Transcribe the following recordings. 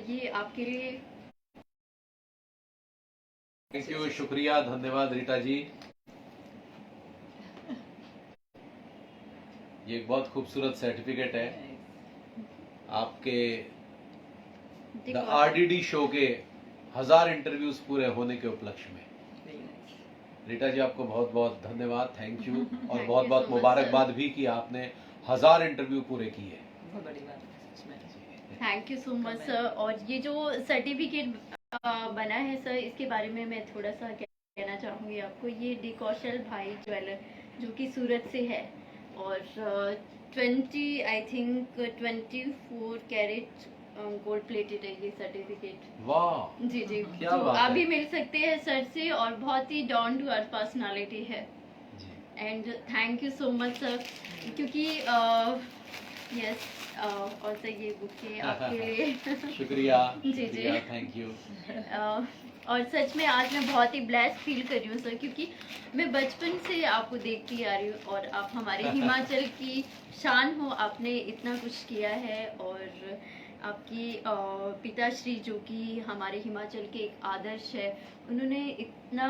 ये आपके लिए। थैंक यू, शुक्रिया, धन्यवाद रीटा जी। ये एक बहुत खूबसूरत सर्टिफिकेट है आपके द RDD शो के 1000 इंटरव्यूज पूरे होने के उपलक्ष्य में। रीटा जी, आपको बहुत बहुत धन्यवाद, थैंक यू। और बहुत बहुत मुबारकबाद भी कि आपने 1000 इंटरव्यू पूरे किए। बहुत बड़ी बात है सच में। Thank you so much sir. और ये जो सर्टिफिकेट बना है सर, इसके बारे में मैं थोड़ा सा कहना चाहूँगी आपको। ये डी कौशल भाई ज्वेलर जो कि सूरत से है, और 20 I think 24 carat gold plated है ये सर्टिफिकेट। वाह जी जी, क्या तो बात आप है। भी मिल सकते हैं सर से, और बहुत ही डाउन टू अर्थ पर्सनालिटी है। And thank you so much sir, क्योंकि यस और सर ये बुके आपके लिए। शुक्रिया जी जी, शुक्रिया, थैंक यू। और सच में आज मैं बहुत ही ब्लेस्ड फील कर रही हूँ सर, क्योंकि मैं बचपन से आपको देखती आ रही हूँ, और आप हमारे हिमाचल की शान हो। आपने इतना कुछ किया है, और आपकी पिताश्री जो कि हमारे हिमाचल के एक आदर्श है, उन्होंने इतना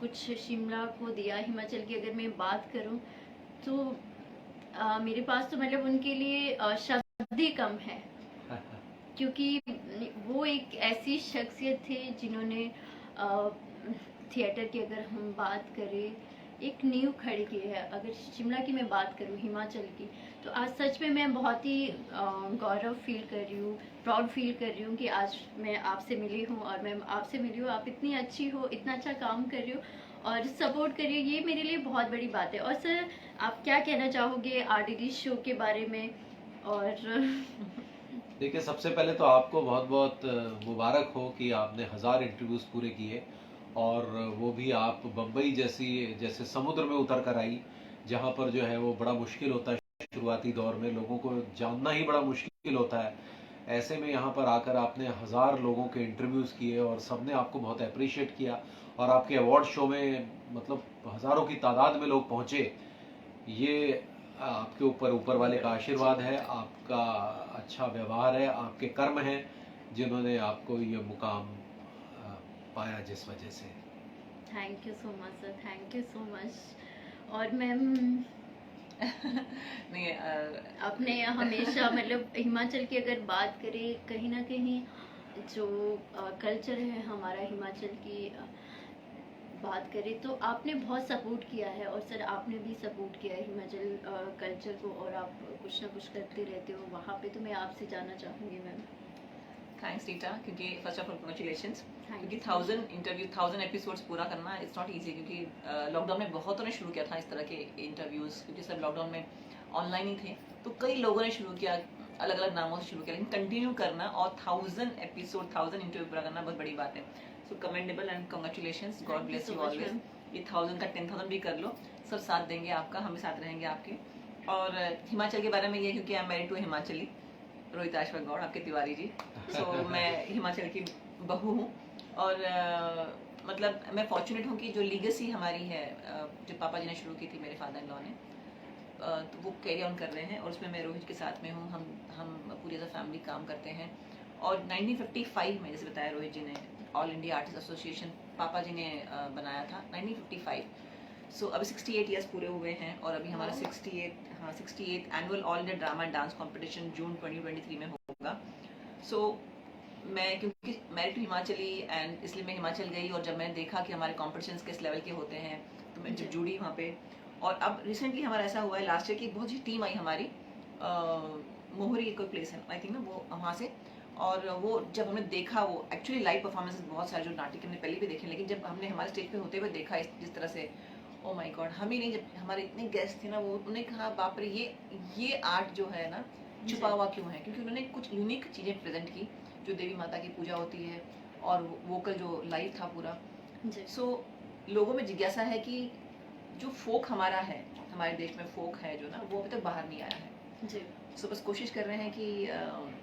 कुछ शिमला को दिया। हिमाचल की अगर मैं बात करूँ तो मेरे पास तो मतलब उनके लिए शब्द ही कम है, क्योंकि वो एक ऐसी शख्सियत थे जिन्होंने थिएटर की अगर हम बात करें एक नींव खड़ी की है। अगर शिमला की मैं बात करूँ, हिमाचल की, तो आज सच में मैं बहुत ही गौरव फील कर रही हूँ, प्राउड फील कर रही हूँ कि आज मैं आपसे मिली हूँ, और मैं आपसे मिली हूँ। आप इतनी अच्छी हो, इतना अच्छा काम कर रही हो और सपोर्ट कर रही हो, ये मेरे लिए बहुत बड़ी बात है। और सर, आप क्या कहना चाहोगे RDD शो के बारे में? और देखिए, सबसे पहले तो आपको बहुत बहुत मुबारक हो कि आपने 1000 इंटरव्यूज पूरे किए, और वो भी आप बम्बई जैसे समुद्र में उतर कर आई, जहाँ पर जो है वो बड़ा मुश्किल होता है। शुरुआती दौर में लोगों को जानना ही बड़ा मुश्किल होता है। ऐसे में यहाँ पर आकर आपने 1000 लोगों के इंटरव्यूज किए, और सबने आपको बहुत अप्रिशिएट किया, और आपके अवार्ड शो में मतलब हज़ारों की तादाद में लोग पहुँचे। ये आपके ऊपर वाले का आशीर्वाद है, आपका अच्छा व्यवहार है, आपके कर्म हैं जिन्होंने आपको ये मुकाम पाया जिस वजह से। Thank you so much sir, thank you so much. और मैम नहीं आपने हमेशा मतलब हिमाचल की अगर बात करें, कहीं ना कहीं जो कल्चर है हमारा हिमाचल की बात करें, तो आपने बहुत सपोर्ट किया है। और सर, आपने भी सपोर्ट किया है हिमाचल कल्चर को, और आप कुछ ना कुछ करते रहते हो वहाँ पे। तो मैं आपसे जानना चाहूँगी मैम। थैंक्स रीटा, क्योंकि फर्स्ट ऑफ ऑल कॉन्ग्रेचुलेशंस, क्योंकि you. 1000 एपिसोड्स पूरा करना इट्स नॉट इजी। क्योंकि लॉकडाउन में बहुतों ने शुरू किया था इस तरह के इंटरव्यूज़, क्योंकि सब लॉकडाउन में ऑनलाइन ही थे, तो कई लोगों ने शुरू किया, अलग अलग नामों से शुरू किया, लेकिन कंटिन्यू करना और 1000 एपिसोड 1000 इंटरव्यू पूरा करना बहुत बड़ी बात है। So commendable and congratulations, god bless you always. ये 1000 का 10,000 भी कर लो, सब साथ देंगे आपका, हम भी साथ रहेंगे आपके। और हिमाचल के बारे में ये, क्योंकि I am married to Himachali, Rohit Ashwak Gaur, आपके तिवारी जी। मैं हिमाचल की बहू हूँ, और मतलब मैं फॉर्चुनेट हूँ कि जो लीगेसी हमारी है, जो पापा जी ने शुरू की थी मेरे फादर इन लॉ ने, तो वो कैरी ऑन कर रहे हैं, और उसमें मैं रोहित के साथ में हूँ। हम पूरी एज अ फैमिली काम करते हैं। और 1955 में, जैसे बताया रोहित जी ने, ऑल इंडिया आर्टिस्ट एसोसिएशन पापा जी ने बनाया था 1955। सो अभी 68 ईयर्स पूरे हुए हैं, और अभी हमारा 68 annual all India drama and dance competition June 2023 में होगा। सो मैं, क्योंकि मैरिड टू हिमाचली, एंड इसलिए मैं हिमाचल गई, और जब मैंने देखा कि हमारे कॉम्पिटिशन्स किस लेवल के होते हैं, तो मैं जब जुड़ी वहाँ पे। और अब रिसेंटली हमारा ऐसा हुआ है, लास्ट ईयर की एक बहुत सी टीम आई हमारी, मोहरी कोई प्लेस है आई थिंक ना, वो वहाँ से। और वो जब हमने देखा, वो एक्चुअली लाइव परफॉर्मेंसेस बहुत सारे जो नाटक हमने पहले भी देखे, लेकिन जब हमने हमारे स्टेज पे होते हुए देखा जिस तरह से, ओ माय गॉड, हम ही नहीं, जब हमारे इतने गेस्ट थे ना, वो उन्होंने कहा बाप रे, ये आर्ट जो है ना छुपा हुआ क्यों है, क्योंकि उन्होंने कुछ यूनिक चीज़ें प्रेजेंट की, जो देवी माता की पूजा होती है, और वोकल जो लाइव था पूरा। सो लोगों में जिज्ञासा है कि जो फोक हमारा है, हमारे देश में फोक है जो ना, वो अभी तक बाहर नहीं आया है जी। सो बस कोशिश कर रहे हैं कि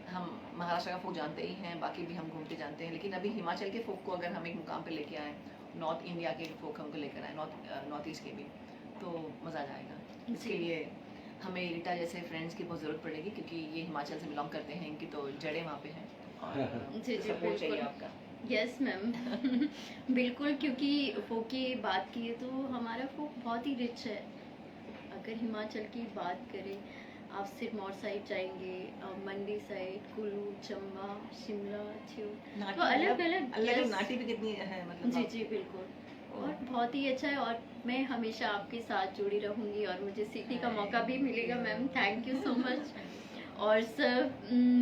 हम महाराष्ट्र का फोक जानते ही हैं, बाकी भी हम घूमते जानते हैं, लेकिन अभी हिमाचल के फोक को अगर हम एक मुकाम पे लेके आए, नॉर्थ इंडिया के फोक हमको लेकर आए, नॉर्थ ईस्ट के भी, तो मज़ा आ जाएगा। इसके लिए हमें रीटा जैसे फ्रेंड्स की बहुत ज़रूरत पड़ेगी, क्योंकि ये हिमाचल से बिलोंग करते हैं, इनकी तो जड़ें वहाँ पे हैं। और जी, जी, सपोर्ट चाहिए बिल्कुल। आपका। यस मैम बिल्कुल, क्योंकि फोक की बात की तो हमारा फोक बहुत ही रिच है। अगर हिमाचल की बात करें, आप सिरमौर साइड जाएंगे, मंडी साइड, कुल्लू, चंबा, शिमला, छियोल, नाटी तो अलग मतलब अलग अलग यस। नाटी भी कितनी है मतलब जी आप। जी बिल्कुल, ओह, और बहुत ही अच्छा है, और मैं हमेशा आपके साथ जुड़ी रहूंगी और मुझे सीखने का मौका भी मिलेगा ma'am. Thank you so much. और सर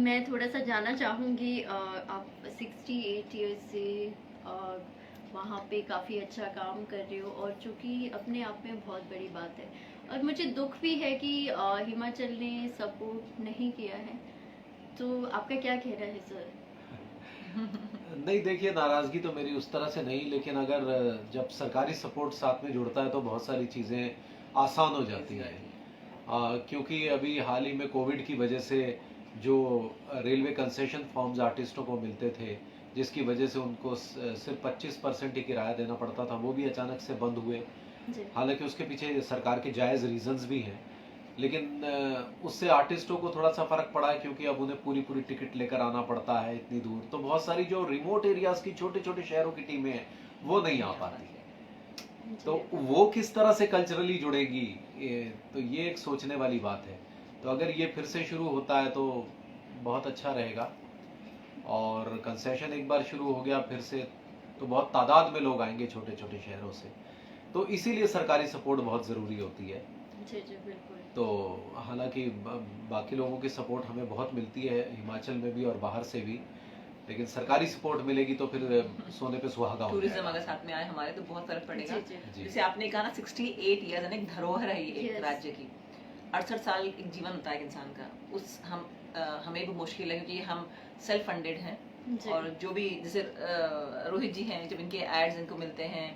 मैं थोड़ा सा जानना चाहूँगी, आप 68 ईयर्स से वहाँ पे काफ़ी अच्छा काम कर रहे हो, और जो कि अपने आप में बहुत बड़ी बात है। और मुझे दुख भी है कि हिमाचल ने सपोर्ट नहीं किया है, तो आपका क्या कहना है सर? नहीं देखिए, नाराजगी तो मेरी उस तरह से नहीं, लेकिन अगर जब सरकारी सपोर्ट साथ में जुड़ता है तो बहुत सारी चीज़ें आसान हो जाती हैं। क्योंकि अभी हाल ही में कोविड की वजह से जो रेलवे कंसेशन फॉर्म्स आर्टिस्टों को मिलते थे, जिसकी वजह से उनको सिर्फ 25% ही किराया देना पड़ता था, वो भी अचानक से बंद हुए। जी हालांकि उसके पीछे सरकार के जायज़ रीजंस भी हैं, लेकिन उससे आर्टिस्टों को थोड़ा सा फर्क पड़ा है, क्योंकि अब उन्हें पूरी पूरी टिकट लेकर आना पड़ता है इतनी दूर। तो बहुत सारी जो रिमोट एरियाज की छोटे छोटे शहरों की टीमें हैं वो नहीं आ पाती है। तो जी वो किस तरह से कल्चरली जुड़ेगी, तो ये एक सोचने वाली बात है। तो अगर ये फिर से शुरू होता है तो बहुत अच्छा रहेगा। और कंसेशन एक बार शुरू हो गया फिर से, तो बहुत तादाद में लोग आएंगे छोटे छोटे शहरों से। तो इसीलिए सरकारी सपोर्ट बहुत ज़रूरी होती है। जी जी बिल्कुल। तो हालांकि बाकी लोगों की सपोर्ट हमें बहुत मिलती है, हिमाचल में भी और बाहर से भी, लेकिन सरकारी सपोर्ट मिलेगी तो फिर सोने पे सुहागा हो टूरिज्म जाएगा। अगर साथ में आए हमारे तो बहुत फर्क पड़ेगा। जी जी जी। जैसे आपने कहा ना 68 ईयर्स यानी एक धरोहर है ये एक Yes. राज्य की। 68 साल एक जीवन होता है एक इंसान का। उस हमें भी मुश्किल है क्योंकि हम सेल्फ फंडेड हैं। जी और जो भी जैसे रोहित जी हैं, जब इनके एड्स इनको मिलते हैं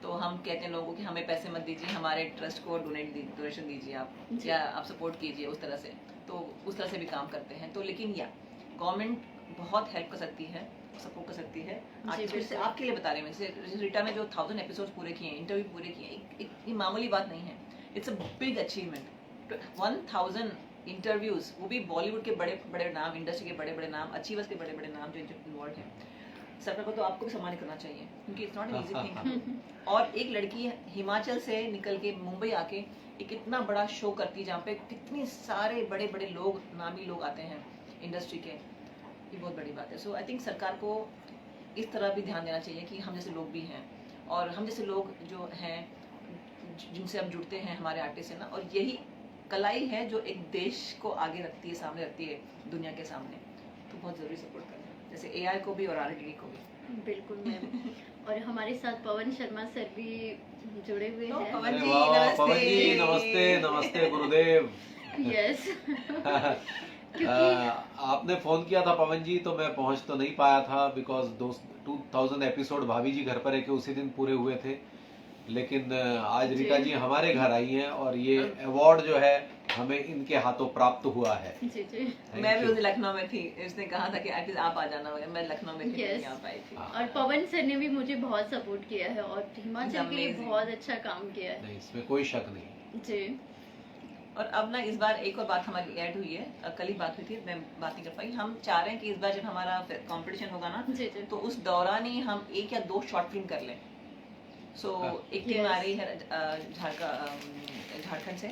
तो हम कहते हैं लोगों को कि हमें पैसे मत दीजिए, हमारे ट्रस्ट को डोनेशन दीजिए आप, जी। या आप सपोर्ट कीजिए उस तरह से। तो उस तरह से भी काम करते हैं। तो लेकिन या गवर्नमेंट बहुत हेल्प कर सकती है, सपोर्ट कर सकती है। आर्टिस्ट जैसे बिल्कुल। आपके लिए बता रहे हैं, जैसे रीटा ने जो 1000 एपिसोड्स पूरे किए हैं, इंटरव्यू पूरे किए हैं, ये मामूली बात नहीं है। It's a big achievement. 1000 interviews, वो भी बॉलीवुड के बड़े बड़े नाम, इंडस्ट्री के बड़े बड़े नाम, अचीवर्स के बड़े बड़े नाम जो इन्वॉल्व हैं। सरकार को तो आपको भी सम्मानित करना चाहिए क्योंकि it's not an easy thing. और एक लड़की हिमाचल से निकल के मुंबई आके एक इतना बड़ा शो करती है जहाँ पे कितने सारे बड़े बड़े लोग, नामी लोग आते हैं इंडस्ट्री के, ये बहुत बड़ी बात है। सो आई थिंक सरकार को इस तरह भी ध्यान देना चाहिए कि हम जैसे लोग भी हैं, और हम जैसे लोग जो हैं जिनसे हम जुड़ते हैं, हमारे आर्टिस्ट हैं ना, और यही कलाई है जो एक देश को आगे रखती है, सामने रखती है दुनिया के सामने। तो बहुत ज़रूरी सपोर्ट करना है, जैसे एआई को भी और आरडी को भी। बिल्कुल मैम। और हमारे साथ पवन शर्मा सर भी जुड़े हुए तो हैं। पवन अरे जी, वाह, नमस्ते। पवन जी नमस्ते, नमस्ते गुरुदेव। यस आपने फोन किया था पवन जी, तो मैं पहुंच तो नहीं पाया था बिकॉज 2000 एपिसोड भाभी जी घर पर है कि उसी दिन पूरे हुए थे। लेकिन आज रीटा जी हमारे घर आई हैं और ये अवार्ड जो है हमें इनके हाथों प्राप्त हुआ है। जी जी। Thank मैं भी you. उस दिन लखनऊ में थी, इसने कहा था कि एटलीस्ट आप आ जाना, मगर मैं लखनऊ में थी, Yes. नहीं आ पाई थी। हाँ। और पवन सर ने भी मुझे बहुत सपोर्ट किया है और हिमाचल के लिए Amazing. बहुत अच्छा काम किया है। नहीं, इसमें कोई शक नहीं। जी और अब ना इस बार एक और बात हमारी ऐड हुई है, कल ही बात हुई थी, मैं बात नहीं कर पाई। हम चाह रहे हैं कि इस बार जब हमारा कंपटीशन होगा ना, जी जी। तो उस दौरान ही हम 1 या 2 शॉर्ट फिल्म कर लें। सो एक टीम Yes. आ रही है झारखंड से,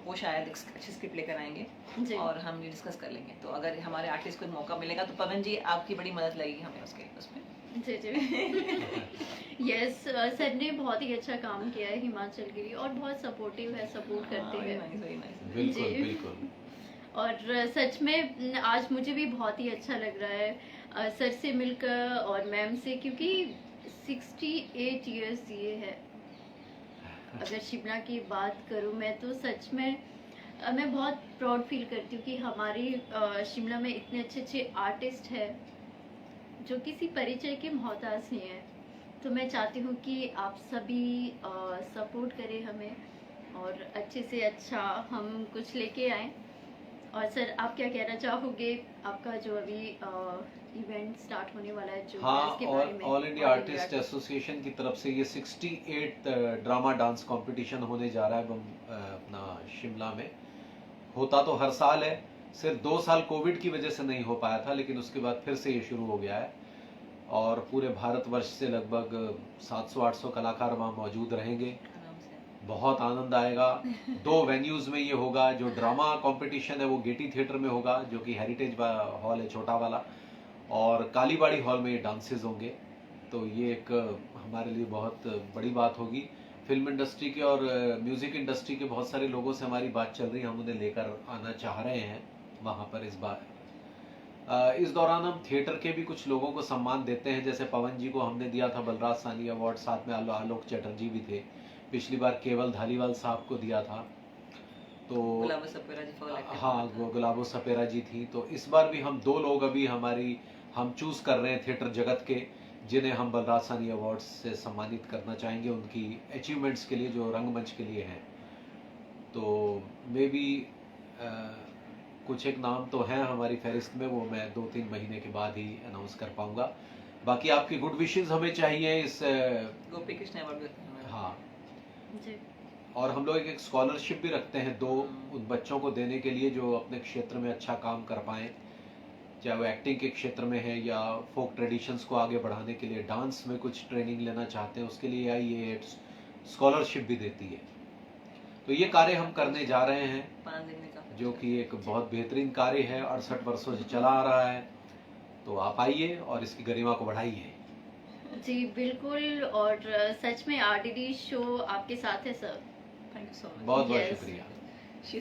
वो शायद एक अच्छी स्क्रिप्ट लेकर आएंगे जी। और हम ये डिस्कस कर लेंगे। तो अगर हमारे आर्टिस्ट को मौका मिलेगा तो पवन जी आपकी बड़ी मदद लगेगी हमें उसमें। जी जी। यस सर ने बहुत ही अच्छा काम किया है हिमाचल के लिए और बहुत सपोर्टिव है, सपोर्ट करते हैं। बिल्कुल जी। बिल्कुल। और सच में आज मुझे भी बहुत ही अच्छा लग रहा है सर से मिलकर और मैम से, क्योंकि 68 इयर्स ये है। अगर शिमला की बात करूँ मैं तो सच में मैं बहुत प्राउड फील करती हूँ कि हमारी शिमला में इतने अच्छे अच्छे आर्टिस्ट हैं जो किसी परिचय के मोहताज नहीं है। तो मैं चाहती हूँ कि आप सभी सपोर्ट करें हमें और अच्छे से अच्छा हम कुछ लेके आएं। और सर आप क्या कहना चाहोगे, आपका जो अभी इवेंट स्टार्ट होने वाला है जो हाँ, इसके और बारे में? ऑल इंडिया आर्टिस्ट एसोसिएशन की तरफ से ये 68 ड्रामा डांस कंपटीशन होने जा रहा है अपना शिमला में। होता तो हर साल है, सिर्फ 2 साल कोविड की वजह से नहीं हो पाया था, लेकिन उसके बाद फिर से ये शुरू हो गया है और पूरे भारतवर्ष से लगभग 700-800 कलाकार वहाँ मौजूद रहेंगे। आराम से। बहुत आनंद आएगा। 2 वेन्यूज में ये होगा। जो ड्रामा कंपटीशन है वो गेटी थिएटर में होगा, जो कि हेरिटेज हॉल है छोटा वाला, और कालीबाड़ी हॉल में ये डांसेस होंगे। तो ये एक हमारे लिए बहुत बड़ी बात होगी। फिल्म इंडस्ट्री के और म्यूजिक इंडस्ट्री के बहुत सारे लोगों से हमारी बात चल रही है, हम उन्हें लेकर आना चाह रहे हैं वहाँ पर इस बार। इस दौरान हम थिएटर के भी कुछ लोगों को सम्मान देते हैं, जैसे पवन जी को हमने दिया था बलराज साहनी अवार्ड, साथ में आलोक चटर्जी भी थे। पिछली बार केवल धालीवाल साहब को दिया था। तो गुलाबो सपेरा जी for elected हाँ, हुआ था। वो गुलाबो सपेरा जी थी। तो इस बार भी हम 2 लोग अभी हम चूज कर रहे हैं थिएटर जगत के, जिन्हें हम बलराज साहनी अवार्ड से सम्मानित करना चाहेंगे उनकी अचीवमेंट्स के लिए जो रंगमंच के लिए हैं। तो मे बी कुछ एक नाम तो हैं हमारी फहरिस्त में, वो मैं 2-3 महीने के बाद ही अनाउंस कर पाऊंगा। बाकी आपकी गुड विशेस हमें चाहिए इस गोपी कृष्ण अवार्ड देते हैं हमारा। हाँ, जी और हम लोग एक स्कॉलरशिप भी रखते हैं 2 उन बच्चों को देने के लिए जो अपने क्षेत्र में अच्छा काम कर पाएं, चाहे वो एक्टिंग के क्षेत्र में है या फोक ट्रेडिशंस को आगे बढ़ाने के लिए डांस में कुछ ट्रेनिंग लेना चाहते हैं, उसके लिए ये स्कॉलरशिप भी देती है। तो ये कार्य हम करने जा रहे हैं, 5 दिन में का जो कि एक बहुत बेहतरीन कार्य है, 68 वर्षों से चला आ रहा है। तो आप आइए और इसकी गरिमा को बढ़ाइए। जी बिल्कुल। और सच में आरडीडी शो आपके साथ है sir. Thank you so much. बहुत बहुत Yes. शुक्रिया। She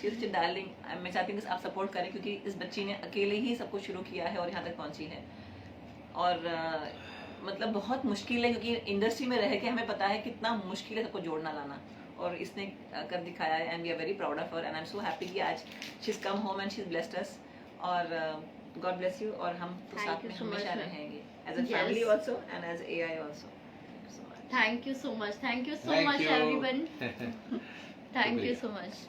is a darling. मैं चाहती हूँ कि आप सपोर्ट करें, क्योंकि इस बच्ची ने अकेले ही सब कुछ शुरू किया है और यहाँ तक पहुँची है। और मतलब बहुत मुश्किल है, क्योंकि इंडस्ट्री में रह के हमें पता है कितना मुश्किल है सबको जोड़ना लाना, और इसने कर दिखाया है। And we are very proud of her and I am so happy कि आज she is come home and she is blessed us. और गॉड ब्लेस यू, और हम तो Thank साथ you में so much, हमेशा ma'am. रहेंगे as a Yes. Family also and as AI also. Thank you so much. Thank you so Thank much you. Everyone. Thank you शुक्रिया। So much.